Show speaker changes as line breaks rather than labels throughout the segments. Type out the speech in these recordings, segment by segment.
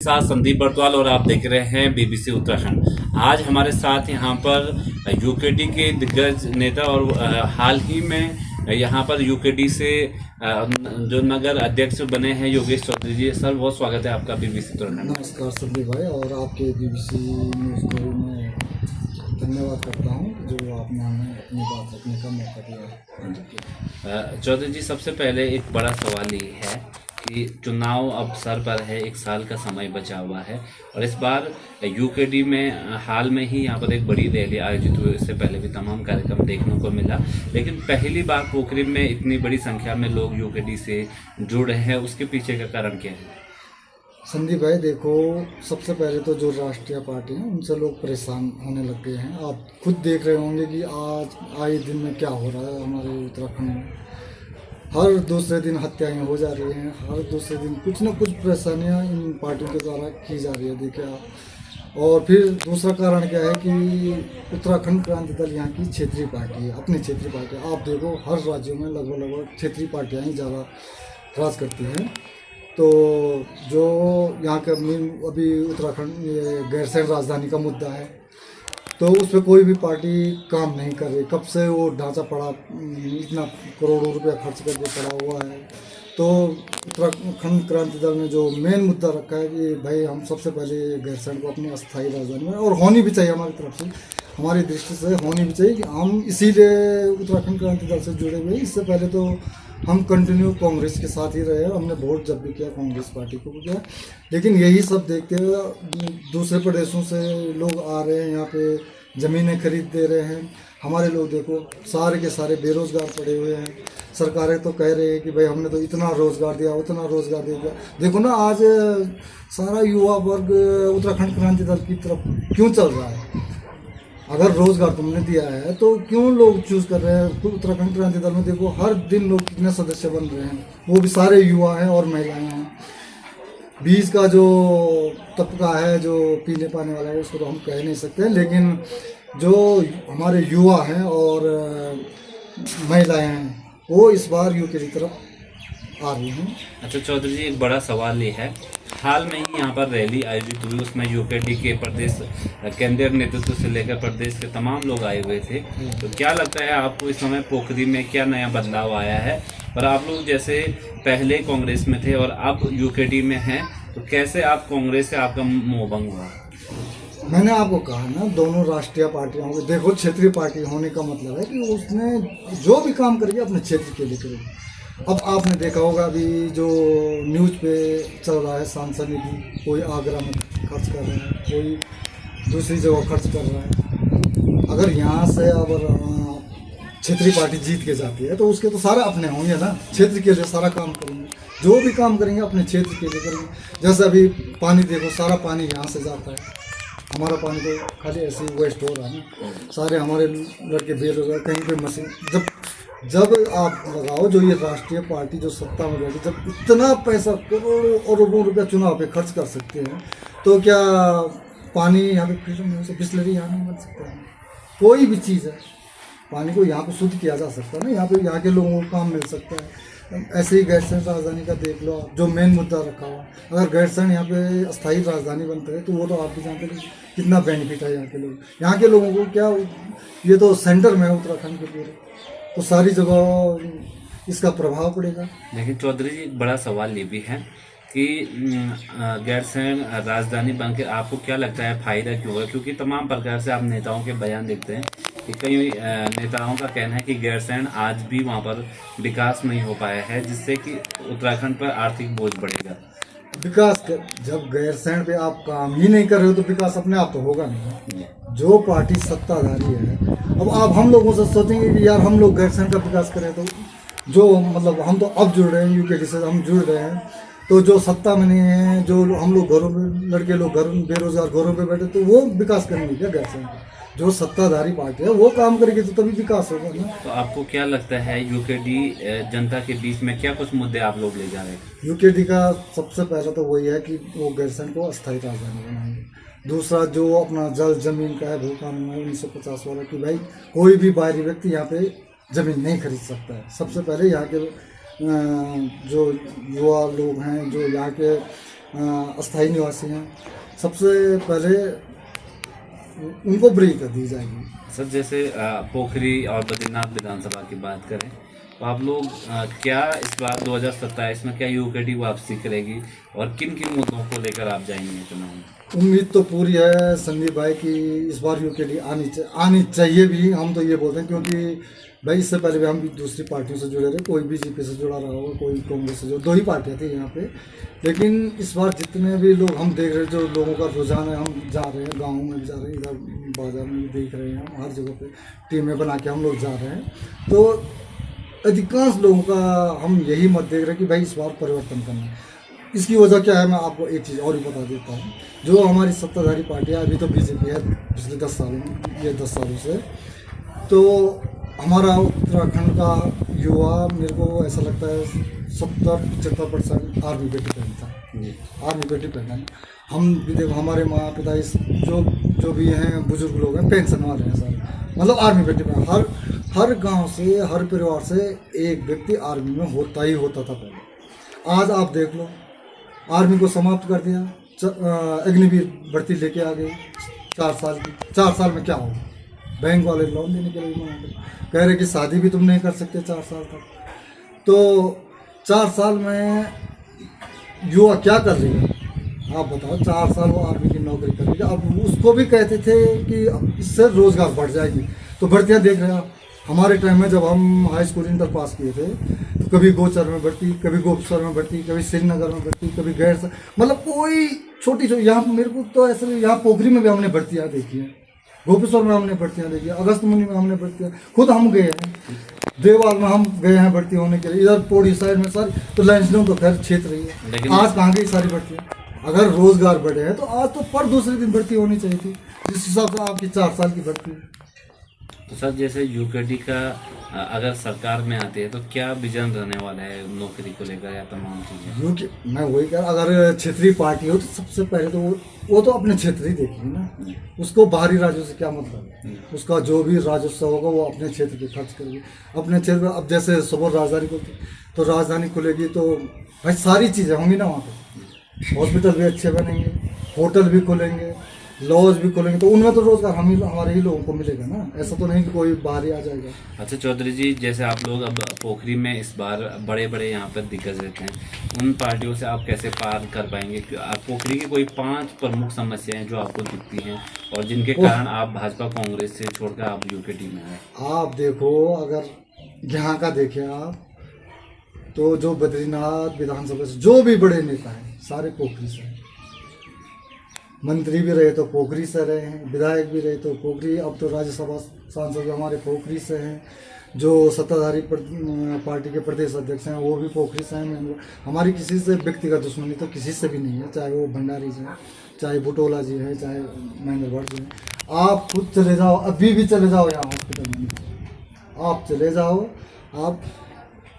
साथ संदीप बर्तवाल और आप देख रहे हैं बीबीसी उत्तराखंड। आज हमारे साथ यहाँ पर यूकेडी के दिग्गज नेता और हाल ही में यहाँ पर यूकेडी से जो नगर अध्यक्ष बने हैं योगेश चौधरी जी। सर बहुत स्वागत है आपका बीबीसी उत्तराखंड।
नमस्कार संदीप भाई, और आपके बीबीसी न्यूज़ को मैं धन्यवाद करता हूँ जो आपने हमें अपनी बात रखने का मौका दिया।
चौधरी जी, सबसे पहले एक बड़ा सवाल ये है कि चुनाव अब सर पर है, 1 साल का समय बचा हुआ है और इस बार यूकेडी में हाल में ही यहाँ पर एक बड़ी रैली आयोजित हुई। इससे पहले भी तमाम कार्यक्रम देखने को मिला, लेकिन पहली बार पोखरी में इतनी बड़ी संख्या में लोग यूकेडी से जुड़ रहे हैं। उसके पीछे का कारण क्या है?
संदीप भाई देखो, सबसे पहले तो जो राष्ट्रीय पार्टी है उनसे लोग परेशान होने लग गए हैं। आप खुद देख रहे होंगे कि आज आए दिन में क्या हो रहा है हमारे उत्तराखंड में। हर दूसरे दिन हत्याएं हो जा रही हैं, हर दूसरे दिन कुछ ना कुछ परेशानियां इन पार्टियों के द्वारा की जा रही है, देखिए आप। और फिर दूसरा कारण क्या है कि उत्तराखंड क्रांति दल यहाँ की क्षेत्रीय पार्टी है, अपनी क्षेत्रीय पार्टी है। आप देखो हर राज्यों में लगभग क्षेत्रीय पार्टियाँ ही ज़्यादा राज करती हैं। तो जो यहाँ का अभी उत्तराखंड ये गैरसैंण राजधानी का मुद्दा है, तो उस पर कोई भी पार्टी काम नहीं कर रही। कब से वो ढांचा पड़ा, इतना करोड़ों रुपया खर्च करके पड़ा हुआ है। तो उत्तराखंड क्रांति दल ने जो मेन मुद्दा रखा है कि भाई हम सबसे पहले गैरसैंण को अपनी अस्थायी राजधानी में, और होनी भी चाहिए हमारी तरफ से, हमारी दृष्टि से होनी भी चाहिए कि हम इसीलिए उत्तराखंड क्रांति दल से जुड़े हुए। इससे पहले तो हम कंटिन्यू कांग्रेस के साथ ही रहे, हमने वोट जब भी किया कांग्रेस पार्टी को भी किया। लेकिन यही सब देखते हुए दूसरे प्रदेशों से लोग आ रहे हैं, यहाँ पे ज़मीनें खरीद दे रहे हैं। हमारे लोग देखो सारे के सारे बेरोज़गार पड़े हुए हैं। सरकारें तो कह रही है कि भाई हमने तो इतना रोज़गार दिया, उतना रोज़गार दिया। देखो ना, आज सारा युवा वर्ग उत्तराखंड क्रांति दल की तरफ क्यों चल रहा है? अगर रोज़गार तुमने दिया है तो क्यों लोग चूज़ कर रहे हैं? उत्तराखंड क्रांति दल में देखो हर दिन लोग कितने सदस्य बन रहे हैं, वो भी सारे युवा हैं और महिलाएं हैं। बीच का जो तबका है जो पीने पाने वाला है उसको तो हम कह नहीं सकते, लेकिन जो हमारे युवा हैं और महिलाएं हैं वो इस बार यूके की तरफ आ रही हैं।
अच्छा चौधरी जी, एक बड़ा सवाल ये है, हाल में ही यहाँ पर रैली आयोजित हुई, उसमें यूकेडी के प्रदेश केंद्रीय नेतृत्व से लेकर प्रदेश के तमाम लोग आए हुए थे। तो क्या लगता है आपको इस समय पोखरी में क्या नया बदलाव आया है? और आप लोग जैसे पहले कांग्रेस में थे और अब यूकेडी में हैं, तो कैसे आप कांग्रेस से आपका मोहभंग हुआ?
मैंने आपको कहा ना, दोनों राष्ट्रीय पार्टियां होंगी। देखो क्षेत्रीय पार्टी होने का मतलब है कि उसने जो भी काम करेगी अपने क्षेत्र के लिए करेगी। अब आपने देखा होगा अभी जो न्यूज़ पे चल रहा है सांसद निधि, कोई आगरा में खर्च कर रहा है, कोई दूसरी जगह खर्च कर रहा है। अगर यहाँ से अगर क्षेत्रीय पार्टी जीत के जाती है तो उसके तो सारे अपने होंगे ना, क्षेत्र के लिए सारा काम करेंगे। जो भी काम करेंगे अपने क्षेत्र के लिए करेंगे। जैसे अभी पानी देखो, सारा पानी यहाँ से जाता है, हमारा पानी तो खाली ऐसे ही वेस्ट हो रहा है ना। सारे हमारे लड़के बेरोजगार, कहीं पे मशीन जब आप लगाओ, जो ये राष्ट्रीय पार्टी जो सत्ता में बैठी, जब इतना पैसा करोड़ों और अरबों रुपया चुनाव पे खर्च कर सकते हैं, तो क्या पानी यहाँ पे फ्रीडम है? बिस्लरी यहाँ नहीं बन सकता है, कोई भी चीज़ है पानी को यहाँ पे शुद्ध किया जा सकता है ना। यहाँ पे यहाँ के लोगों को काम मिल सकता है। ऐसे ही गैरसैंण राजधानी का देख लो, जो मेन मुद्दा रखा हुआ, अगर गैरसैंण यहाँ पे अस्थायी राजधानी बनता है तो वो तो आप भी जानते हैं कितना बेनिफिट है यहाँ के लोगों को। क्या ये तो सेंटर में है उत्तराखंड के पूरे, तो सारी जगह इसका प्रभाव पड़ेगा।
लेकिन चौधरी जी, एक बड़ा सवाल ये भी है कि गैरसैंण राजधानी बनकर आपको क्या लगता है फायदा क्यों होगा? क्योंकि तमाम प्रकार से आप नेताओं के बयान देखते हैं कि कई नेताओं का कहना है कि गैरसैंण आज भी वहाँ पर विकास नहीं हो पाया है, जिससे कि उत्तराखंड पर आर्थिक बोझ बढ़ेगा।
विकास जब गैरसैंण पे आप काम ही नहीं कर रहे हो तो विकास अपने आप तो होगा नहीं। जो पार्टी सत्ताधारी है, अब आप हम लोगों से सोचेंगे कि यार हम लोग गैरसैंण का विकास करें, तो जो मतलब हम तो अब जुड़ रहे हैं यूके से, हम जुड़ रहे हैं, तो जो सत्ता में नहीं है, जो हम लोग घरों में, लड़के लोग घर बेरोजगार घरों पे बैठे, तो वो विकास करेंगे क्या? गैरसैंण जो सत्ताधारी पार्टी है वो काम करेगी तो तभी विकास होगा ना।
तो आपको क्या लगता है यूकेडी जनता के बीच में क्या कुछ मुद्दे आप लोग ले जा रहे हैं?
यूकेडी का सबसे पहला तो वही है कि वो गैरसैंण को अस्थायी राजधानी बनाएंगे। दूसरा जो अपना जल जमीन का है, भू कानून है 1950 वाला, कि भाई कोई भी बाहरी व्यक्ति यहाँ पे ज़मीन नहीं खरीद सकता है। सबसे पहले यहाँ के जो युवा लोग हैं, जो यहाँ के अस्थायी निवासी हैं, सबसे पहले उनको ब्रेक दी जाएगी।
सर जैसे पोखरी और बद्रीनाथ विधानसभा की बात करें तो आप लोग क्या इस बार 2027 में क्या यूकेडी वापसी करेगी और किन किन मुद्दों को लेकर आप जाएंगे चुनाव में?
उम्मीद तो पूरी है संदीप भाई की इस बार यूकेडी आनी चाहिए भी, हम तो ये बोलते हैं, क्योंकि भाई इससे पहले भी हम भी दूसरी पार्टियों से जुड़े रहे, कोई बीजेपी से जुड़ा रहा होगा, कोई कांग्रेस से जुड़ा, 2 ही पार्टियां थी यहाँ पे। लेकिन इस बार जितने भी लोग हम देख रहे हैं, जो लोगों का रुझान है, हम जा रहे हैं, गाँव में भी जा रहे हैं, इधर बाजार में भी देख रहे हैं, हम हर जगह पे टीमें बना के हम लोग जा रहे हैं। तो अधिकांश लोगों का हम यही मत देख रहे हैं कि भाई इस बार परिवर्तन करना है। इसकी वजह क्या है, मैं आपको एक चीज़ और ही बता देता हूँ। जो हमारी सत्ताधारी पार्टियाँ, अभी तो बीजेपी है पिछले 10 सालों, ये 10 सालों से, तो हमारा उत्तराखंड का युवा, मेरे को ऐसा लगता है 70-75% आर्मी पे डिपेंड था, आर्मी पे डिपेंड है। हम भी देखो, हमारे माँ पिता इस जो भी हैं बुजुर्ग लोग हैं, पेंशन वाले हैं सारे, मतलब आर्मी पे डिपेंड। हर गांव से, हर परिवार से एक व्यक्ति आर्मी में होता ही होता था पहले। आज आप देख लो, आर्मी को समाप्त कर दिया, अग्निवीर भर्ती लेके आ गए 4 साल की। 4 साल में क्या होगा? बैंक वाले लोन देने के लिए मना कह रहे कि शादी भी तुम नहीं कर सकते 4 साल तक। तो 4 साल में युवा क्या कर रही है आप बताओ? 4 साल वो आर्मी की नौकरी कर रही है। अब उसको भी कहते थे कि इससे रोजगार बढ़ जाएगी, तो भर्तियाँ देख रहे हैं आप। हमारे टाइम में जब हम हाई स्कूल इंटर पास किए थे, तो कभी गोचर में भर्ती, कभी गोपसर में भर्ती, कभी श्रीनगर में भर्ती, कभी गैर, मतलब कोई छोटी यहाँ मेरे को तो ऐसे, यहाँ पोखरी में भी हमने भर्तियाँ देखी हैं, गोपेश्वर में हमने भर्तियाँ देखी, अगस्त मुनि में हमने भर्तियाँ, खुद हम गए हैं, देवाल में हम गए हैं भर्ती होने के लिए, इधर पौड़ी साइड में सारी, तो लैंसडाउन तो खैर क्षेत्र ही है। आज कहाँ गई सारी भर्तियाँ? अगर रोजगार बढ़े हैं तो आज तो पर दूसरे दिन भर्ती होनी चाहिए थी, जिस हिसाब से आपकी 4 साल की भर्ती है।
तो सर जैसे यूकेडी का अगर सरकार में आती है तो क्या विजन रहने वाला है नौकरी को लेकर या तमाम चीज़ें?
मैं वही कह रहा, अगर क्षेत्रीय पार्टी हो तो सबसे पहले तो वो तो अपने क्षेत्र ही देखेगी ना, उसको बाहरी राज्यों से क्या मतलब है। उसका जो भी राजस्व होगा वो अपने क्षेत्र पे खर्च करेगी, अपने क्षेत्र में। अब जैसे सुबह राजधानी खुलती, तो राजधानी खुलेगी तो भाई सारी चीज़ें होंगी ना वहाँ पे, हॉस्पिटल भी अच्छे बनेंगे, होटल भी खुलेंगे, लॉज भी खोलेंगे, तो उनमें तो रोजगार हमारे ही लोगों को मिलेगा ना, ऐसा तो नहीं कि कोई बाहर ही आ जाएगा।
अच्छा चौधरी जी, जैसे आप लोग अब पोखरी में इस बार बड़े बड़े यहाँ पर दिग्गज रहते हैं, उन पार्टियों से आप कैसे पार कर पाएंगे? आप पोखरी की कोई 5 प्रमुख समस्याएं जो आपको दिखती हैं और जिनके कारण आप भाजपा कांग्रेस से छोड़कर आप यूकेडी में आए?
आप देखो, अगर यहाँ का देखें आप, तो जो बद्रीनाथ विधानसभा से जो भी बड़े नेता हैं सारे पोखरी से, मंत्री भी रहे तो पोखरी से रहे हैं, विधायक भी रहे तो पोखरी, अब तो राज्यसभा सांसद हमारे पोखरी से हैं, जो सत्ताधारी पार्टी के प्रदेश अध्यक्ष हैं वो भी पोखरी से हैं। हमारी किसी से व्यक्तिगत दुश्मनी तो किसी से भी नहीं है, चाहे वो भंडारी जी हैं, चाहे बुटोला जी है, चाहे महेंद्र भट्ट जी हैं। आप खुद चले जाओ, अभी भी चले जाओ यहाँ हॉस्पिटल में, आप चले जाओ, आप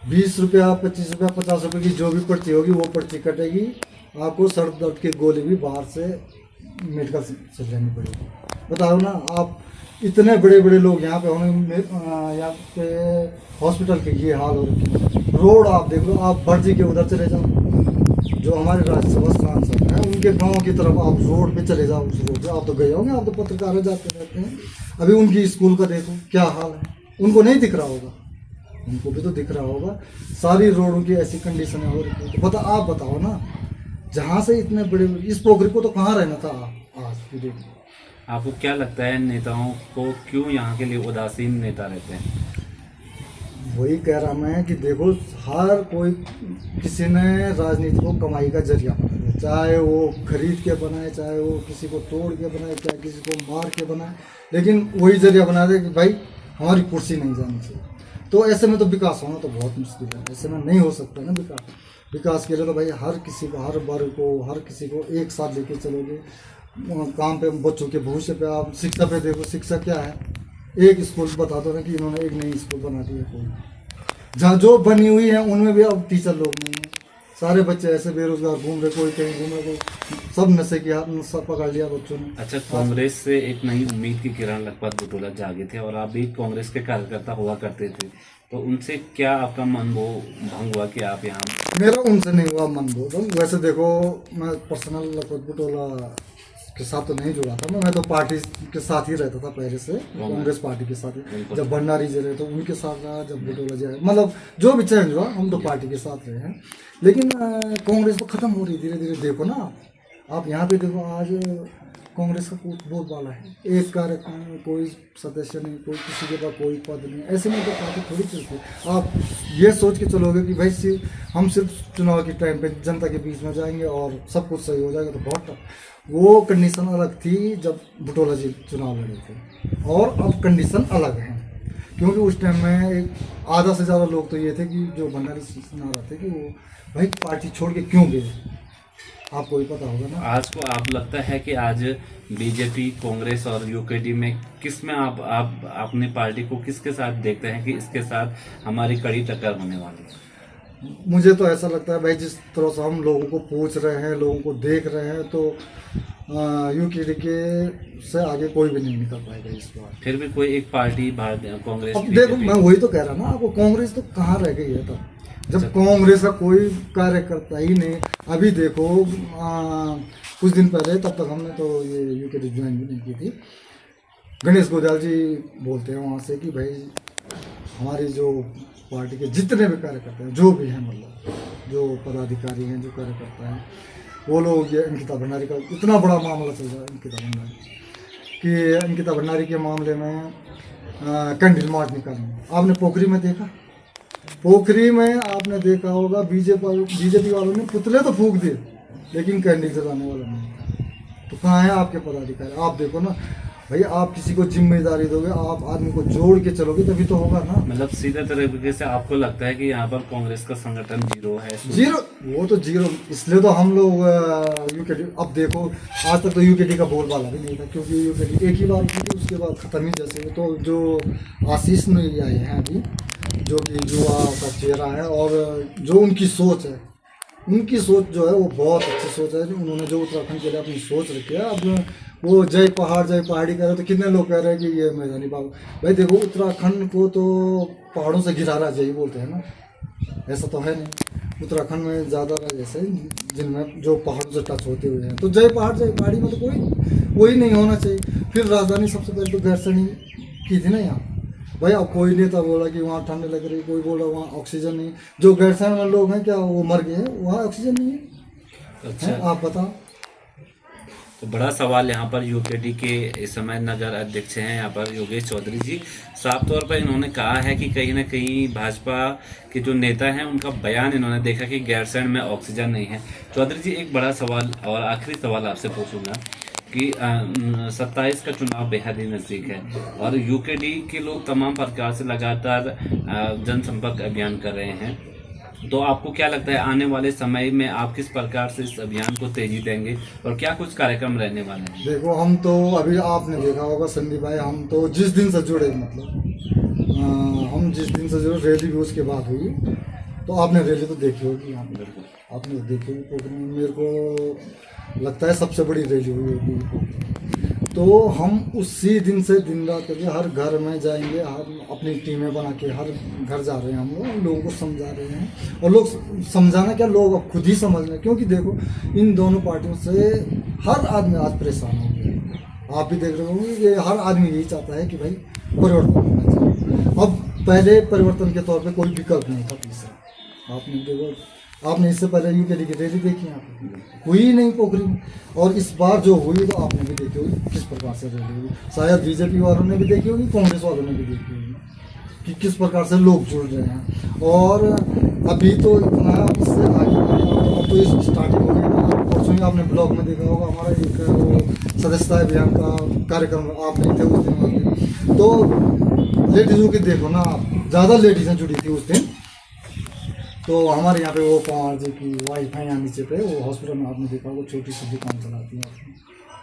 20 रुपया, 25 रुपया, 50 रुपये की जो भी पर्ची होगी वो पर्ची कटेगी, आपको सर दर्द की गोली भी बाहर से मेडिकल से लेनी पड़ेगी। बताओ ना आप, इतने बड़े बड़े लोग यहाँ पे होंगे, यहाँ पे हॉस्पिटल के ये हाल हो रखे। रोड आप देख लो, आप भर्जी के उधर चले जाओ, जो हमारे राज्यसभा सांसद हैं उनके गांव की तरफ आप रोड पे चले जाओ, उस रोड पे आप तो गए होंगे, आप तो पत्रकार जाते रहते हैं। अभी उनकी स्कूल का देखो क्या हाल है, उनको नहीं दिख रहा होगा, उनको भी तो दिख रहा होगा। सारी रोडों की ऐसी कंडीशन हो रही है, तो आप बताओ ना, जहाँ से इतने बड़े, इस पोखरी को तो कहाँ रहना था आज की डेट में।
आपको क्या लगता है नेताओं को क्यों यहाँ के लिए उदासीन नेता रहते हैं?
वही कह रहा मैं कि देखो, हर कोई, किसी ने राजनीति को कमाई का जरिया बना दिया, चाहे वो खरीद के बनाए, चाहे वो किसी को तोड़ के बनाए, चाहे किसी को मार के बनाए, लेकिन वही जरिया बना दे कि भाई हमारी कुर्सी नहीं जानी चाहिए। तो ऐसे में तो विकास होना तो बहुत मुश्किल है, ऐसे में नहीं हो सकता ना विकास। विकास के लिए तो भाई हर किसी को, हर वर्ग को, हर किसी को एक साथ लेके चलोगे काम पे, बच्चों के भविष्य पे। आप शिक्षा पे देखो, शिक्षा क्या है, एक स्कूल बता दो ना कि इन्होंने एक नई स्कूल बना दी है कोई, जहाँ जो बनी हुई है उनमें भी अब टीचर लोग नहीं है, सारे बच्चे ऐसे बेरोजगार घूम रहे, कोई कहीं घूम रहे, कोई सब नशे की हाथ सब पकड़ लिया बच्चों ने।
अच्छा, कांग्रेस से एक नई उम्मीद की किरण लखपत बुटोला जागे थे और आप भी कांग्रेस के कार्यकर्ता हुआ करते थे, तो उनसे क्या आपका मन वो भंग हुआ कि आप यहाँ?
मेरा उनसे नहीं हुआ मन बोल। वैसे देखो मैं पर्सनल लखपत बुटोला के साथ तो नहीं जुड़ा था, मैं तो पार्टी के साथ ही रहता था पहले से, कांग्रेस पार्टी के साथ ही। जब भंडारी जी रहे तो उनके साथ रहा, जब बुटोला जी आए, मतलब जो भी चेंज हुआ हम तो पार्टी के साथ रहे हैं। लेकिन कांग्रेस तो खत्म हो रही धीरे धीरे। देखो ना आप यहाँ पे देखो, आज कांग्रेस का कुछ बोलबाला है, एक कार्यक्रम में कोई सदस्य नहीं, कोई किसी के पास कोई पद नहीं। ऐसे में तो पार्टी थोड़ी चलती। आप ये सोच के चलोगे कि भाई हम सिर्फ चुनाव के टाइम पे जनता के बीच में जाएंगे और सब कुछ सही हो जाएगा, तो बहुत टफ। वो कंडीशन अलग थी जब बुटोला जी चुनाव लड़े थे, और अब कंडीशन अलग है। क्योंकि उस टाइम में आधा से ज़्यादा लोग तो ये थे कि जो भंडारी सुना रहे थे कि वो भाई पार्टी छोड़ के क्यों गए, आपको भी पता होगा ना।
आज को आप लगता है कि आज बीजेपी, कांग्रेस और यूकेडी में किस में आप अपनी पार्टी को किसके साथ देखते हैं कि इसके साथ हमारी कड़ी टक्कर होने वाली है?
मुझे तो ऐसा लगता है भाई, जिस तरह से हम लोगों को पूछ रहे हैं, लोगों को देख रहे हैं, तो यूकेडी के से आगे कोई भी नहीं निकल पाएगा इस बार।
फिर भी कोई एक पार्टी कांग्रेस,
अब देखो मैं वही तो कह रहा ना आपको, कांग्रेस तो कहाँ रह गई है तब, जब कांग्रेस का कोई कार्यकर्ता ही नहीं। अभी देखो कुछ दिन पहले, तब तक हमने तो ये यूकेडी ज्वाइन भी नहीं की थी, गणेश गोयल जी बोलते हैं वहाँ से कि भाई हमारी जो पार्टी के जितने भी कार्यकर्ता हैं, जो भी हैं, मतलब जो पदाधिकारी हैं, जो कार्यकर्ता हैं, वो लोग, ये अंकिता भंडारी का इतना बड़ा मामला चल रहा है अंकिता भंडारी, कि अंकिता भंडारी के मामले में कैंडल मार्च निकालना। आपने पोखरी में देखा, पोखरी में आपने देखा होगा बीजेपी वालों ने पुतले तो फूंक दिए, लेकिन कैंडल जलाने वाला नहीं। तो कहाँ है आपके पदाधिकारी? आप देखो ना भाई, आप किसी को जिम्मेदारी दोगे, आप आदमी को जोड़ के चलोगे तभी तो होगा ना।
मतलब सीधे तरीके से आपको लगता है कि यहाँ पर कांग्रेस का संगठन जीरो है?
जीरो, वो तो जीरो। इसलिए तो हम लोग यूकेडी, अब देखो आज तक तो यूकेडी का बोलबाला भी नहीं था, क्योंकि यूकेडी एक ही बार की थी, उसके बाद खत्म ही जैसे। तो जो आशीष नहीं आए हैं अभी, जो कि युवा का चेहरा है, और जो उनकी सोच है, उनकी सोच जो है वो बहुत अच्छी सोच है। उन्होंने जो उत्तराखंड के लिए अपनी सोच रखी है, अब वो जय पहाड़ जय पहाड़ी कह रहे, तो कितने लोग कह रहे हैं कि ये मैदानी बाबू। भाई देखो, उत्तराखंड को तो पहाड़ों से घिरा जय बोलते हैं ना, ऐसा तो है नहीं। उत्तराखंड में ज़्यादा जैसे जिनमें जो पहाड़ों से टच होते हुए हैं, तो जय पहाड़ जय पहाड़ी में तो कोई नहीं होना चाहिए। फिर राजधानी सबसे पहले तो गैरसैंण की थी ना यहाँ। भाई अब कोई नेता बोला कि वहाँ ठंड लग रही, कोई बोला वहाँ ऑक्सीजन नहीं। जो गैरसैंण में लोग हैं क्या वो मर गए हैं? वहाँ ऑक्सीजन नहीं है। अच्छा, आप बताओ।
तो बड़ा सवाल यहाँ पर यूकेडी के इस समय नगर अध्यक्ष हैं यहाँ पर योगेश चौधरी जी। साफ तौर पर इन्होंने कहा है कि कहीं ना कहीं भाजपा के जो नेता हैं उनका बयान इन्होंने देखा कि गैरसैंण में ऑक्सीजन नहीं है। चौधरी जी, एक बड़ा सवाल और आखिरी सवाल आपसे पूछूंगा कि 27 का चुनाव बेहद ही नज़दीक है और यूकेडी के लोग तमाम प्रकार से लगातार जनसंपर्क अभियान कर रहे हैं, तो आपको क्या लगता है आने वाले समय में आप किस प्रकार से इस अभियान को तेजी देंगे और क्या कुछ कार्यक्रम रहने वाले हैं?
देखो, हम तो अभी आपने देखा होगा संदीप भाई, हम तो जिस दिन से जुड़े, मतलब हम जिस दिन से जुड़े, रैली भी उसके बाद हुई, तो आपने रैली तो देखी होगी यहाँ पर, आपने देखी होगी। मेरे को लगता है सबसे बड़ी रैली हुई होगी। तो हम उसी दिन से दिन रात करके हर घर में जाएंगे, हम अपनी टीमें बना के हर घर जा रहे हैं, हम लोगों को समझा रहे हैं। और लोग समझाना क्या, लोग अब खुद ही समझ रहे हैं। क्योंकि देखो, इन दोनों पार्टियों से हर आदमी आज परेशान हो गया। आप भी देख रहे होंगे कि हर आदमी यही चाहता है कि भाई परिवर्तन होना चाहिए। अब पहले परिवर्तन के तौर पर कोई विकल्प नहीं था तीसरा। आपने देखो, आपने इससे पहले यूकेडी की रैली देखी यहाँ पे, हुई नहीं पोखरी में, और इस बार जो हुई तो आपने भी देखी होगी किस प्रकार से रैली हुई। शायद बीजेपी वालों ने भी देखी होगी, कांग्रेस वालों ने भी देखी होगी कि किस प्रकार से लोग जुड़ रहे हैं। और अभी तो इतना, इससे आगे अब तो इस स्टार्टिंग हो गई। परसों ही आपने ब्लॉग में देखा होगा, हमारा एक सदस्यता अभियान का कार्यक्रम, आप नहीं थे उस दिन, तो लेडीज़ों की देखो ना, ज़्यादा लेडीज़ें जुड़ी थी उस दिन। तो हमारे यहाँ पे वो पवार जी की वाइफ है यहाँ नीचे पे, वो हॉस्पिटल में आपने देखा, वो छोटी सी दुकान चलाती है,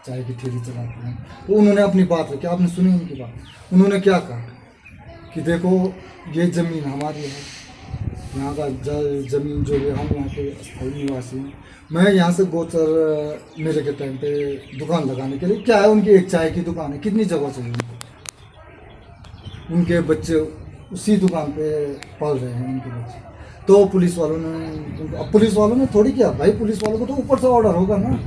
चाय की ठेली चलाती हैं। तो उन्होंने अपनी बात रखी, आपने सुनी उनकी बात। उन्होंने क्या कहा कि देखो, ये ज़मीन हमारी है, यहाँ का ज़मीन जो है, हम यहाँ के स्थायी निवासी हैं। मैं यहाँ से गोचर मेले के टाइम पे दुकान लगाने के लिए, क्या है, उनकी एक चाय की दुकान है, कितनी जगह चाहिए उनको, उनके बच्चे उसी दुकान पे पल रहे हैं, उनके बच्चे। तो पुलिस वालों ने, अब पुलिस वालों ने थोड़ी किया भाई, पुलिस वालों को तो ऊपर से ऑर्डर होगा ना,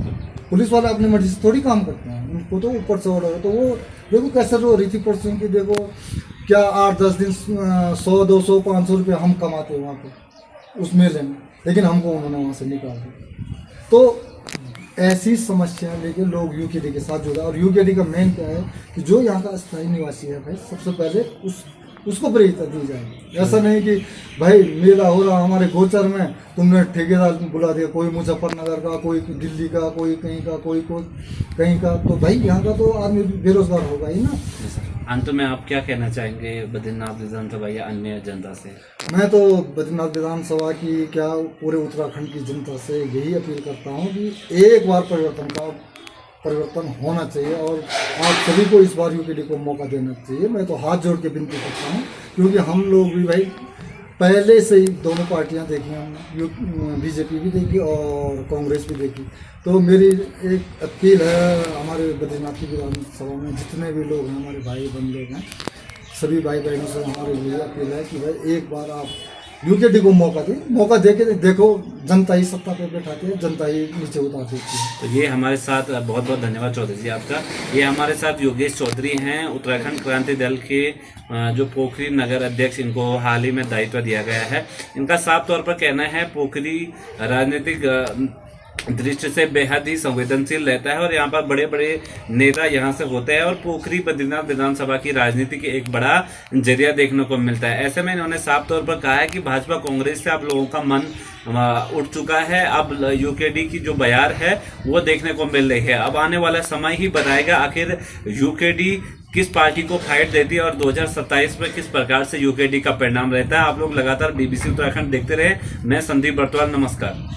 पुलिस वाले अपनी मर्जी से थोड़ी काम करते हैं, उनको तो ऊपर से ऑर्डर है। तो वो देखो कैसे रो रही थी परसों की, देखो क्या 8-10 दिन 100-200 500 रुपये हम कमाते हैं वहाँ पे उस मेले में, लेकिन हमको उन्होंने वहाँ से निकाल दिया। तो ऐसी समस्या लेके लोग यूकेडी के साथ जुड़ा, और यूकेडी का मेन क्या है कि जो यहाँ का स्थायी निवासी है भाई, सबसे पहले उसको प्राथमिकता दी जाए। ऐसा नहीं कि भाई मेला हो रहा हमारे गोचर में, तुमने ठेकेदार बुला दिया, कोई मुजफ्फरनगर का, कोई दिल्ली का, कोई कहीं का, कोई कहीं का, तो भाई यहाँ का तो आदमी बेरोजगार होगा ही ना।
अंत में आप क्या कहना चाहेंगे बद्रीनाथ विधानसभा या अन्य जनता से?
मैं तो बद्रीनाथ विधानसभा की क्या पूरे उत्तराखंड की जनता से यही अपील करता हूँ कि एक बार परिवर्तन होना चाहिए, और आप सभी को इस बार यूकेडी को मौका देना चाहिए। मैं तो हाथ जोड़ के विनती करता हूँ, क्योंकि हम लोग भी भाई पहले से ही दोनों पार्टियां देखी हमने, बीजेपी भी देखी और कांग्रेस भी देखी। तो मेरी एक अपील है हमारे बद्रीनाथ की विधानसभा में जितने भी लोग हैं, हमारे भाई बहन लोग हैं, सभी भाई बहनों से हमारे लिए अपील है कि भाई एक बार आप यूकेडी को मौका दे के देखो, जनता ही सत्ता पे बैठाती है, जनता ही नीचे उतार देती है।
तो ये हमारे साथ, बहुत बहुत धन्यवाद चौधरी जी आपका। ये हमारे साथ योगेश चौधरी हैं, उत्तराखंड क्रांति दल के जो पोखरी नगर अध्यक्ष, इनको हाल ही में दायित्व दिया गया है। इनका साफ तौर पर कहना है पोखरी राजनीतिक दृष्टि से बेहद ही संवेदनशील रहता है, और यहाँ पर बड़े बड़े नेता यहाँ से होते हैं, और पोखरी बद्रीनाथ विधानसभा की राजनीति के एक बड़ा जरिया देखने को मिलता है। ऐसे में इन्होंने साफ तौर पर कहा है कि भाजपा कांग्रेस से अब लोगों का मन उठ चुका है, अब यूकेडी की जो बयार है वो देखने को मिल रही है। अब आने वाला समय ही बताएगा आखिर यूकेडी किस पार्टी को फाइट देती है और 2027 में किस प्रकार से यूकेडी का परिणाम रहता है। आप लोग लगातार BBC उत्तराखंड देखते रहे। मैं संदीप बर्तवाल, नमस्कार।